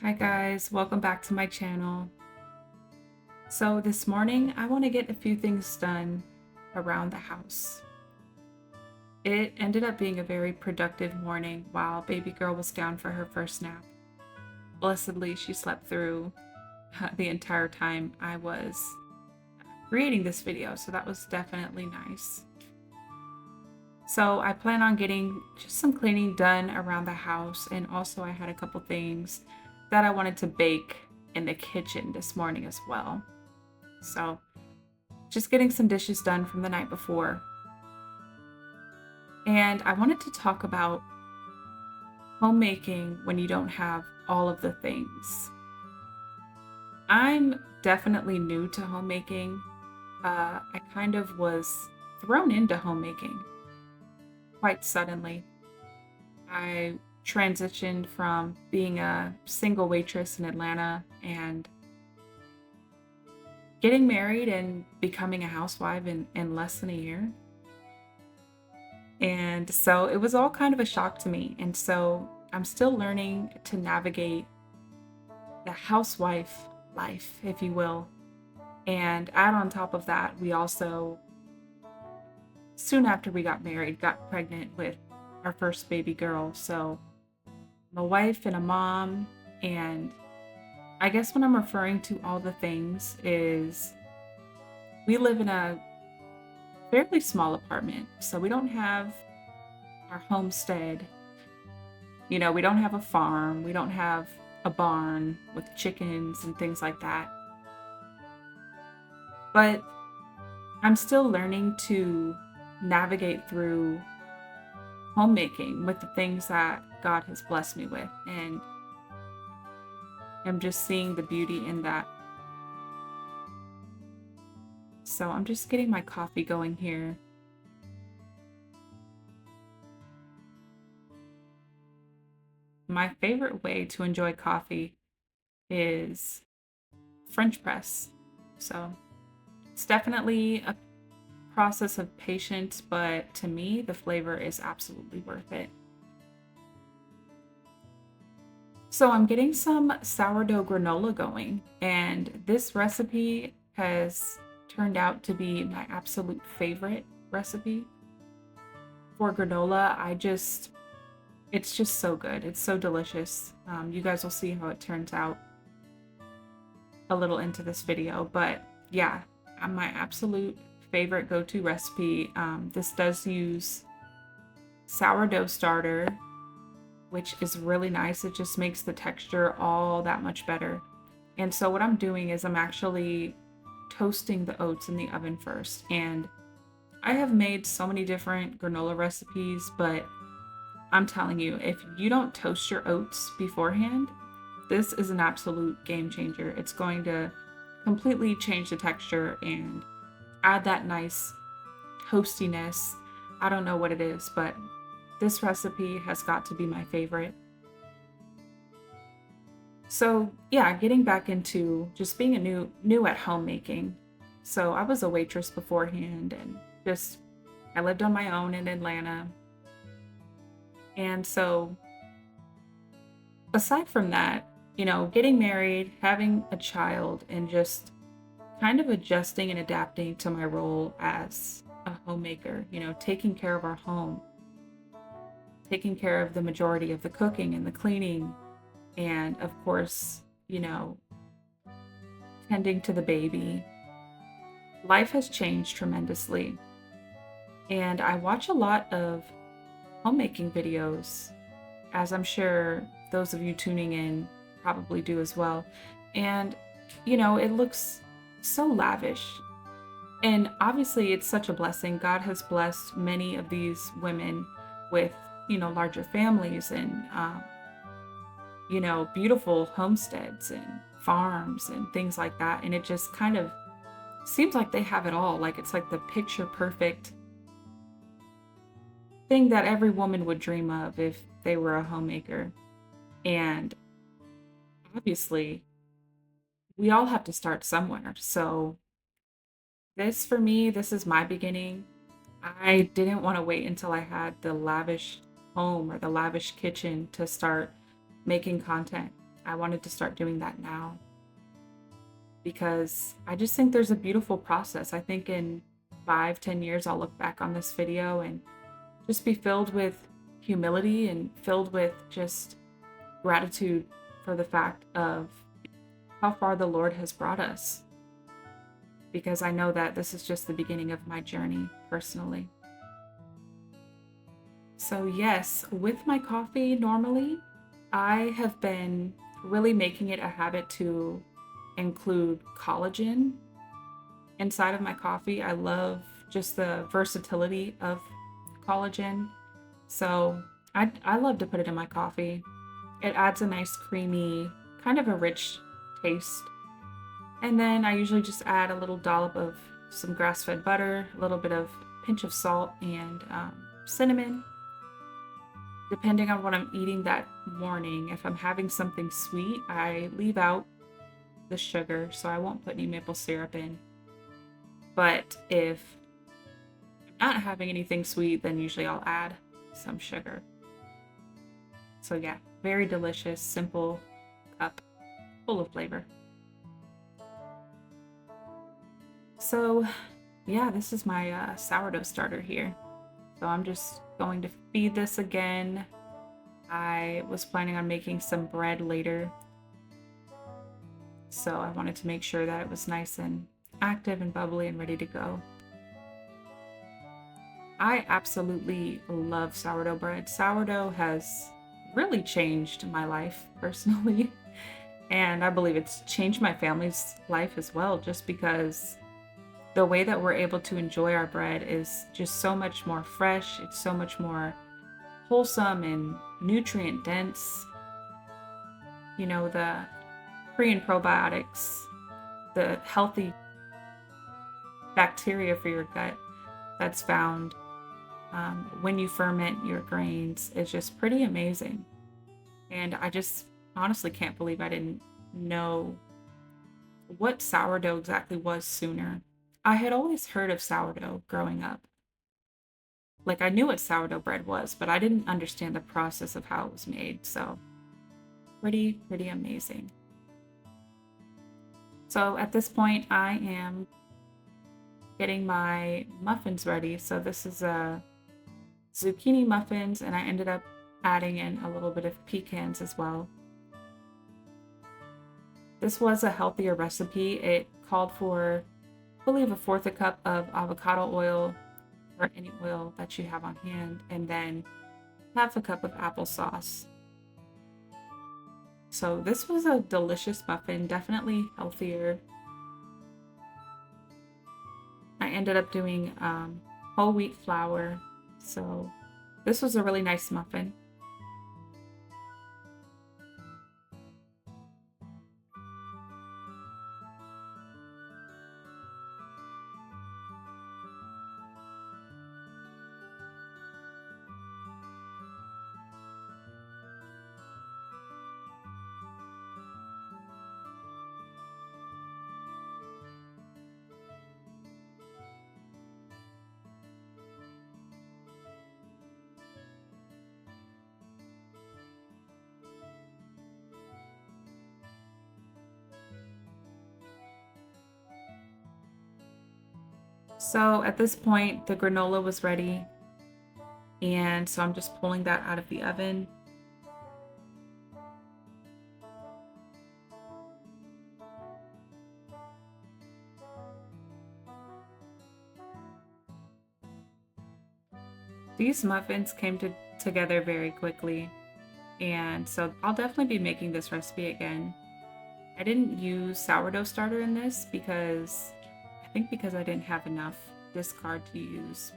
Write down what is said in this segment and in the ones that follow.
Hi guys, welcome back to my channel. So this morning I want to get a few things done around the house. It ended up being a very productive morning while baby girl was down for her first nap. Blessedly, she slept through the entire time I was creating this video, so that was definitely nice. So I plan on getting just some cleaning done around the house, and also I had a couple things that I wanted to bake in the kitchen this morning as well. So just getting some dishes done from the night before. And I wanted to talk about homemaking when you don't have all of the things. I'm definitely new to homemaking. I kind of was thrown into homemaking quite suddenly. I transitioned from being a single waitress in Atlanta and getting married and becoming a housewife in less than a year. And so it was all kind of a shock to me. And so I'm still learning to navigate the housewife life, if you will. And add on top of that, we also, soon after we got married, got pregnant with our first baby girl. So I'm a wife and a mom. And I guess when I'm referring to all the things is we live in a fairly small apartment. So we don't have our homestead. We don't have a farm. We don't have a barn with chickens and things like that. But I'm still learning to navigate through homemaking with the things that God has blessed me with. And I'm just seeing the beauty in that. So I'm just getting my coffee going here. My favorite way to enjoy coffee is French press. So it's definitely a process of patience, but to me, the flavor is absolutely worth it. So I'm getting some sourdough granola going, and this recipe has turned out to be my absolute favorite recipe. For granola, it's just so good. It's so delicious. You guys will see how it turns out a little into this video, but yeah, my absolute favorite go-to recipe. This does use sourdough starter, which is really nice. It just makes the texture all that much better. And so what I'm doing is I'm actually toasting the oats in the oven first. And I have made so many different granola recipes, but I'm telling you, if you don't toast your oats beforehand, this is an absolute game changer. It's going to completely change the texture and add that nice toastiness. I don't know what it is, but this recipe has got to be my favorite. So yeah, getting back into just being a new at homemaking. So I was a waitress beforehand and just I lived on my own in Atlanta. And so aside from that, getting married, having a child, and just kind of adjusting and adapting to my role as a homemaker, taking care of our home, taking care of the majority of the cooking and the cleaning, and of course, tending to the baby. Life has changed tremendously. And I watch a lot of homemaking videos, as I'm sure those of you tuning in probably do as well. And, it looks so lavish. And obviously, it's such a blessing. God has blessed many of these women with, larger families and, beautiful homesteads and farms and things like that. And it just kind of seems like they have it all. Like it's like the picture perfect thing that every woman would dream of if they were a homemaker. And obviously, we all have to start somewhere. So, this for me, this is my beginning. I didn't want to wait until I had the lavish home or the lavish kitchen to start making content. I wanted to start doing that now because I just think there's a beautiful process. I think in 5, 10 years, I'll look back on this video and just be filled with humility and filled with just gratitude for the fact of how far the Lord has brought us. Because I know that this is just the beginning of my journey personally. So yes, with my coffee normally, I have been really making it a habit to include collagen inside of my coffee. I love just the versatility of collagen. So I love to put it in my coffee. It adds a nice creamy, kind of a rich taste. And then I usually just add a little dollop of some grass-fed butter, a little bit of pinch of salt, and cinnamon. Depending on what I'm eating that morning, if I'm having something sweet, I leave out the sugar, so I won't put any maple syrup in. But if I'm not having anything sweet, then usually I'll add some sugar. So yeah, very delicious, simple cup, full of flavor. So yeah, this is my sourdough starter here. So I'm just going to feed this again. I was planning on making some bread later, so I wanted to make sure that it was nice and active and bubbly and ready to go. I absolutely love sourdough bread. Sourdough has really changed my life personally, and I believe it's changed my family's life as well, just because the way that we're able to enjoy our bread is just so much more fresh. It's so much more wholesome and nutrient dense. You know, the pre and probiotics, the healthy bacteria for your gut that's found when you ferment your grains is just pretty amazing. And I just honestly can't believe I didn't know what sourdough exactly was sooner. I had always heard of sourdough growing up. Like, I knew what sourdough bread was, but I didn't understand the process of how it was made. So pretty amazing. So at this point, I am getting my muffins ready. So this is a zucchini muffins, and I ended up adding in a little bit of pecans as well. This was a healthier recipe. It called for, I believe, 1/4 cup of avocado oil, or any oil that you have on hand, and then 1/2 cup of applesauce. So this was a delicious muffin, definitely healthier. I ended up doing whole wheat flour, so this was a really nice muffin. So at this point, the granola was ready, and so I'm just pulling that out of the oven. These muffins came together very quickly, and so I'll definitely be making this recipe again. I didn't use sourdough starter in this because I think because I didn't have enough discard to use.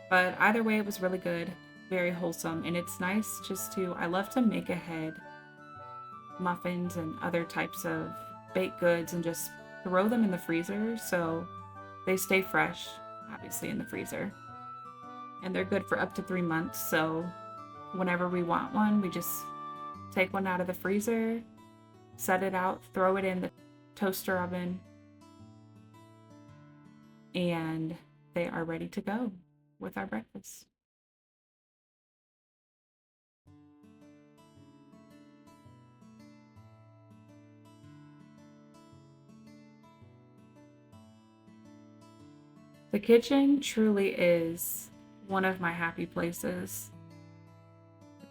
But either way, it was really good, very wholesome, and it's nice just to, I love to make ahead muffins and other types of baked goods and just throw them in the freezer so they stay fresh, obviously in the freezer. And they're good for up to 3 months, so whenever we want one, we just take one out of the freezer, set it out, throw it in the toaster oven, and they are ready to go with our breakfast. The kitchen truly is one of my happy places.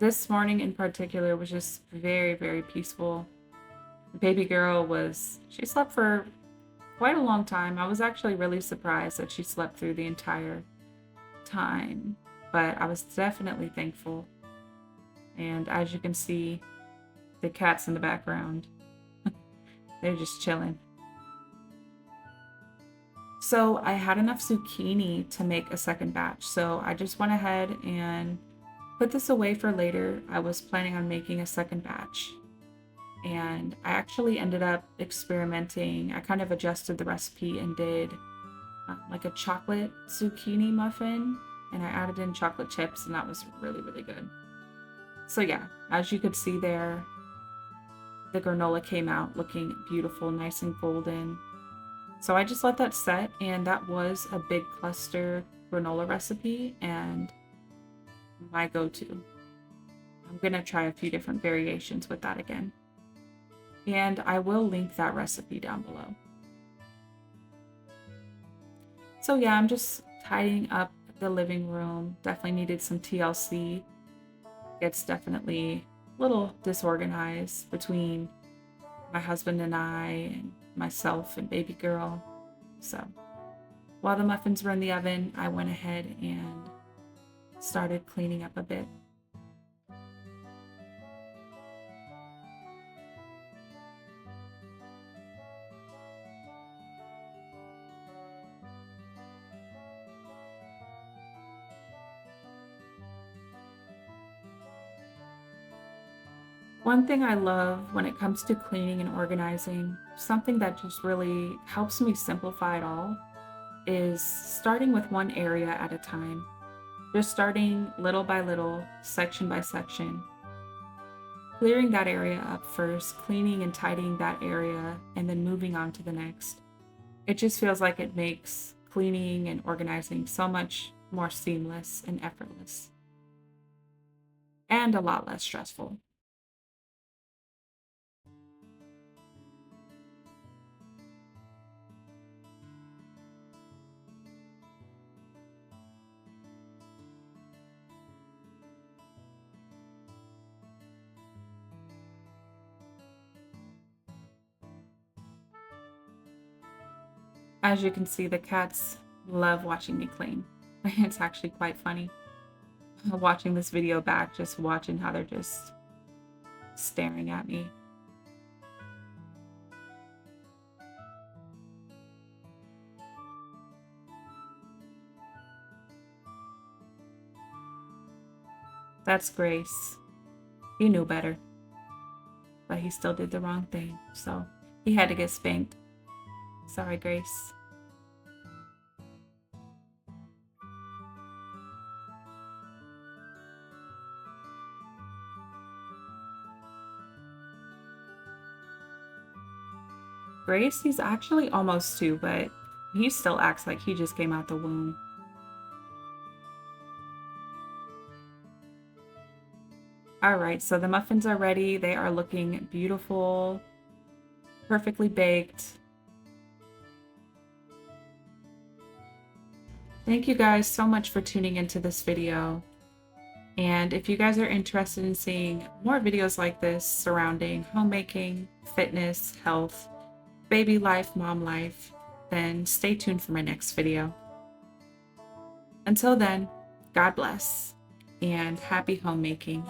This morning in particular was just very, very peaceful. Baby girl she slept for quite a long time. I was actually really surprised that she slept through the entire time, but I was definitely thankful. And as you can see, the cats in the background, they're just chilling. So I had enough zucchini to make a second batch. So I just went ahead and put this away for later. I was planning on making a second batch. And I actually ended up experimenting. I kind of adjusted the recipe and did like a chocolate zucchini muffin. And I added in chocolate chips, and that was really, really good. So yeah, as you could see there, the granola came out looking beautiful, nice and golden. So I just let that set, and that was a big cluster granola recipe and my go-to. I'm gonna try a few different variations with that again. And I will link that recipe down below. So yeah, I'm just tidying up the living room. Definitely needed some TLC. It's definitely a little disorganized between my husband and I, and myself and baby girl. So while the muffins were in the oven, I went ahead and started cleaning up a bit. One thing I love when it comes to cleaning and organizing, something that just really helps me simplify it all, is starting with one area at a time. Just starting little by little, section by section, clearing that area up first, cleaning and tidying that area, and then moving on to the next. It just feels like it makes cleaning and organizing so much more seamless and effortless, and a lot less stressful. As you can see, the cats love watching me clean. It's actually quite funny watching this video back, just watching how they're just staring at me. That's Grace. He knew better, but he still did the wrong thing, so he had to get spanked. Sorry, Grace. Grace, he's actually almost 2, but he still acts like he just came out the womb. All right, so the muffins are ready. They are looking beautiful, perfectly baked. Thank you guys so much for tuning into this video. And if you guys are interested in seeing more videos like this surrounding homemaking, fitness, health, baby life, mom life, then stay tuned for my next video. Until then, God bless and happy homemaking.